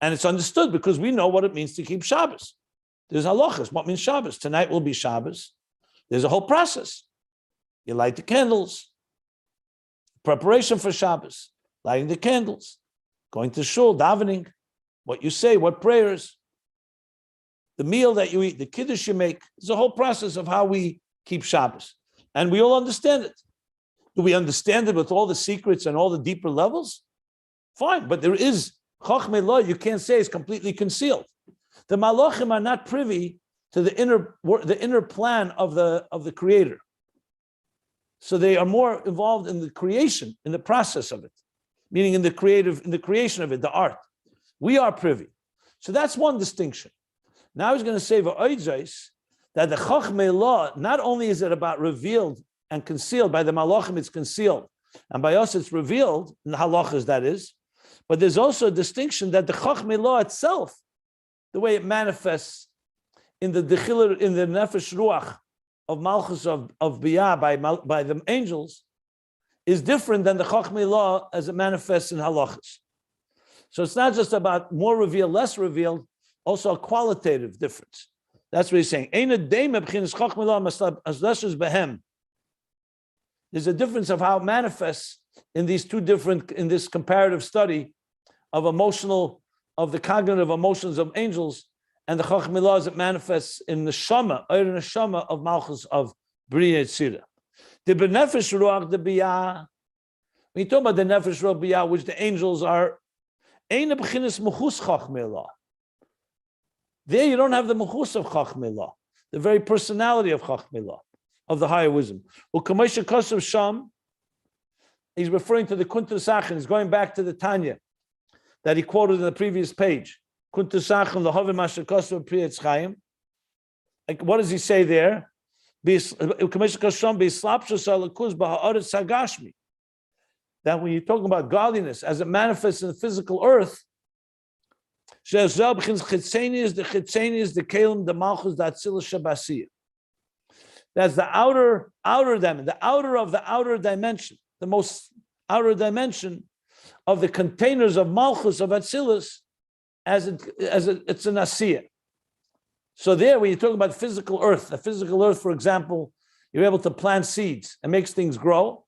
And it's understood because we know what it means to keep Shabbos. There's halachos. What means Shabbos? Tonight will be Shabbos. There's a whole process. You light the candles, preparation for Shabbos, lighting the candles, going to shul, davening, what you say, what prayers, the meal that you eat, the kiddush you make. There's a whole process of how we keep Shabbos. And we all understand it. Do we understand it with all the secrets and all the deeper levels? Fine, but there is Chochma law, you can't say is completely concealed. The Malachim are not privy to the inner plan of the Creator. So they are more involved in the creation, in the process of it, meaning in the creation of it, the art. We are privy. So that's one distinction. Now he's going to say that the Chochma law, not only is it about revealed and concealed, by the Malachim it's concealed, and by us it's revealed, in the halachas that is, but there's also a distinction that the Chochma law itself, the way it manifests in the Nefesh Ruach of Malchus of Briyah by the angels, is different than the Chochma law as it manifests in halachas. So it's not just about more revealed, less revealed, also a qualitative difference. That's what he's saying. There's a difference of how it manifests in these in this comparative study of the cognitive emotions of angels, and the Chochma law as it manifests in the Neshama, Neshama of Malchus of Briyah Tzira. The Nefesh Ruach, the Briyah, when you talk about the Nefesh Ruach Briyah, which the angels are, Ein b'chinas Mehus Chochma law. There you don't have the Mehus of Chochma, the very personality of Chochma, of the higher wisdom. U'kameisha Kosav Sham, he's referring to the Kuntur Sachin. He's going back to the Tanya that he quoted in the previous page. Kuntur Sachin, the Hovim Asher Kosav Priyetz Chaim. Like, what does he say there? That when you're talking about godliness as it manifests in the physical earth, that's the outer dimension, the outer of the outer dimension, the most outer dimension of the containers of Malchus of Atzilus, it's an Asiyah. So there, when you're talking about physical earth, the physical earth, for example, you're able to plant seeds and makes things grow.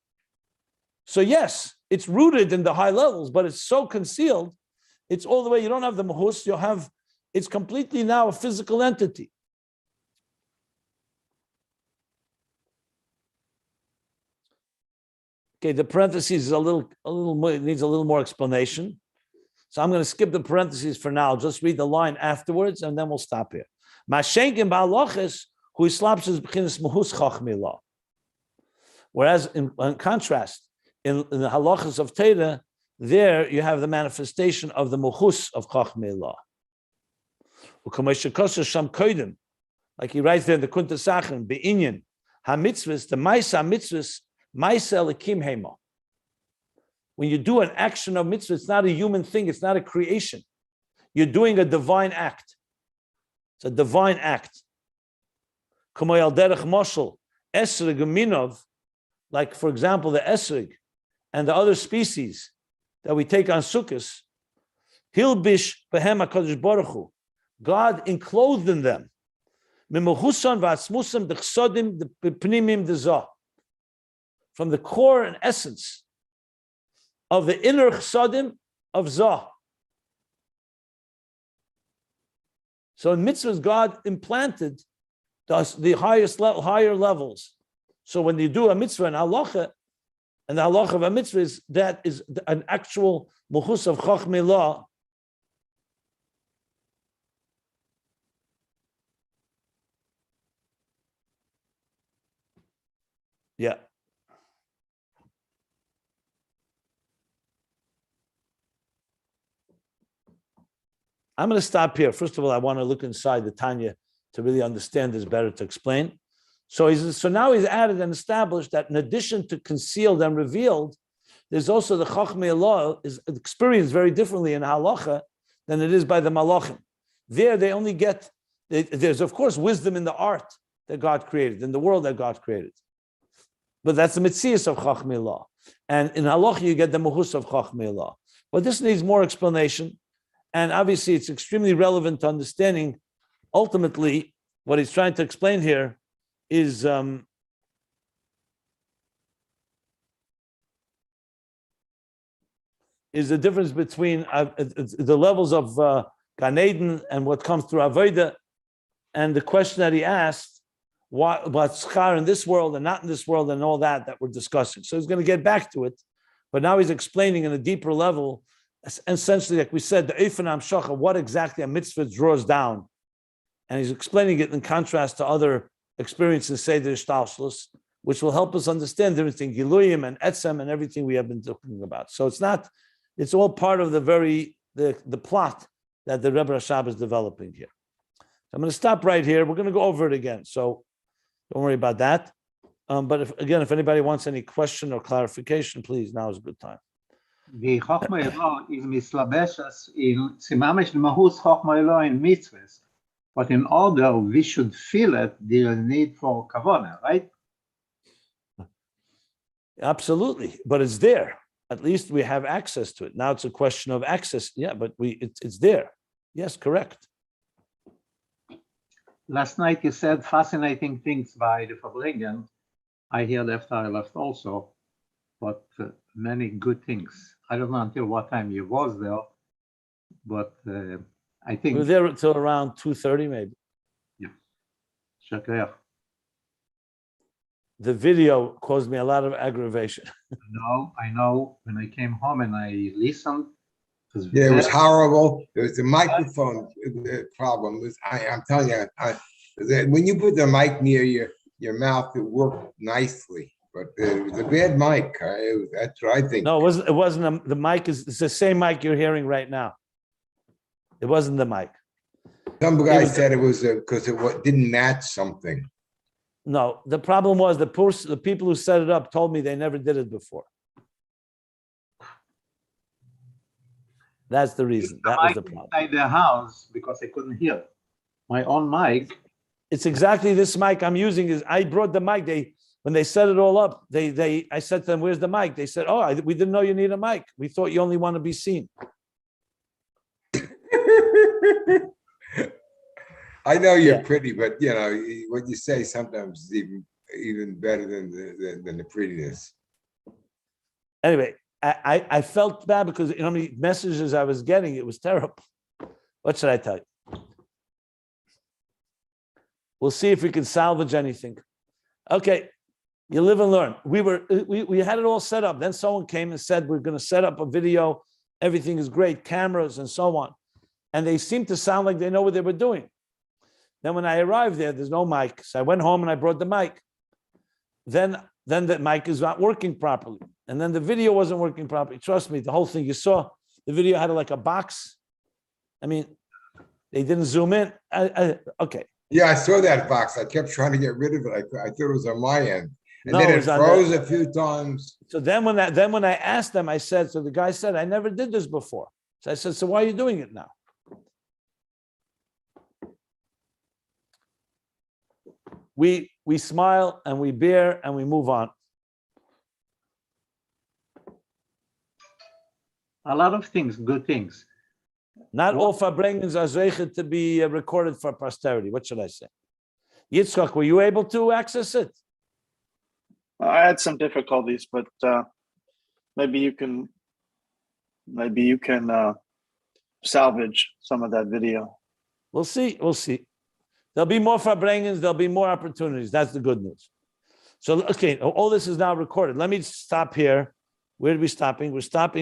So yes, it's rooted in the high levels, but it's so concealed, it's all the way, you don't have the Mehus, it's completely now a physical entity. Okay, the parentheses is needs a little more explanation. So I'm going to skip the parentheses for now, just read the line afterwards, and then we'll stop here. Mashenkin ba'aloches, who slaps his b'chinas Mehus Chochma. Whereas in contrast, in the halachos of Torah, there you have the manifestation of the Mehus of Chochma. Like he writes there in the Kunter Sachin, be'inyan ha-mitzvahs, the ma'isa mitzvahs, ma'isa lekim hema. When you do an action of mitzvah, it's not a human thing, it's not a creation. You're doing a divine act. It's a divine act. Like, for example, the esrig and the other species that we take on Sukkos, Hilbish behem HaKadosh Baruch Hu. God enclothed in them. From the core and essence of the inner chsadim of Zah. So in mitzvahs, God implanted the higher levels. So when you do a mitzvah in halacha, and the halacha of a mitzvah is that is an actual Mehus of Chochma. Yeah. I'm going to stop here. First of all, I want to look inside the Tanya to really understand this better, to explain. So now he's added and established that in addition to concealed and revealed, there's also the Chochma law is experienced very differently in halacha than it is by the malachim. There they only get, there's of course wisdom in the art that God created, in the world that God created. But that's the Metziyus of Chochma law. And in halacha you get the Mehus of Chochma law. But this needs more explanation. And obviously it's extremely relevant to understanding ultimately what he's trying to explain here is the difference between the levels of Gan Eden and what comes through Avodah, and the question that he asked, what's schar in this world and not in this world, and all that we're discussing. So he's going to get back to it, but now he's explaining in a deeper level, essentially, like we said, the Eifan Amshacha, what exactly a mitzvah draws down. And he's explaining it in contrast to other experiences, say the Ishtalshlus, which will help us understand everything, Giluyim and Etzem and everything we have been talking about. So it's all part of the plot that the Rebbe Rashab is developing here. So I'm going to stop right here. We're going to go over it again. So don't worry about that. But if anybody wants any question or clarification, please, now is a good time. The Chochma Elo is mislabeshes in Simamish Mehus Chochma Elo in mitzvahs. But in order we should feel it, there is a need for kavanah, right? Absolutely, but it's there. At least we have access to it. Now it's a question of access. Yeah, but it's there. Yes, correct. Last night you said fascinating things by the Fabringen. I left also, but many good things. I don't know until what time you was there, but I think we were there until around 2:30, maybe. Yeah. Shakir. The video caused me a lot of aggravation. No, I know. When I came home and I listened, Yeah, it was horrible. It was the microphone problem. I'm telling you, when you put the mic near your mouth, it worked nicely. But it was a bad mic. That's what I think. No, it wasn't. The mic it's the same mic you're hearing right now. It wasn't the mic. Some guy said it was because it didn't match something. No, the problem was the people who set it up told me they never did it before. That's the reason. That was the problem. Inside the house because I couldn't hear my own mic. It's exactly this mic I'm using. I brought the mic. When they set it all up, I said to them, "Where's the mic?" They said, "Oh, we didn't know you need a mic. We thought you only want to be seen." I know you're pretty, but what you say sometimes is even better than the prettiness. Anyway, I felt bad because how many messages I was getting. It was terrible. What should I tell you? We'll see if we can salvage anything. Okay, you live and learn. We had it all set up. Then someone came and said, we're going to set up a video. Everything is great, cameras and so on. And they seemed to sound like they know what they were doing. Then when I arrived there's no mic. So I went home and I brought the mic. Then the mic is not working properly. And then the video wasn't working properly. Trust me, the whole thing, you saw the video had like a box. I mean, they didn't zoom in. Okay. Yeah, I saw that box. I kept trying to get rid of it. I thought it was on my end. And No, then it it was on froze a few times. So then when I asked them, so the guy said, I never did this before. So I said, so why are you doing it now? We smile and we bear and we move on. A lot of things, good things. Not all Farbrengens are zeichet to be recorded for posterity. What should I say? Yitzchak, were you able to access it? I had some difficulties, but maybe you can salvage some of that video. We'll see. There'll be more Farbrengens, there'll be more opportunities. That's the good news. So, okay, all this is now recorded. Let me stop here. Where are we stopping? We're stopping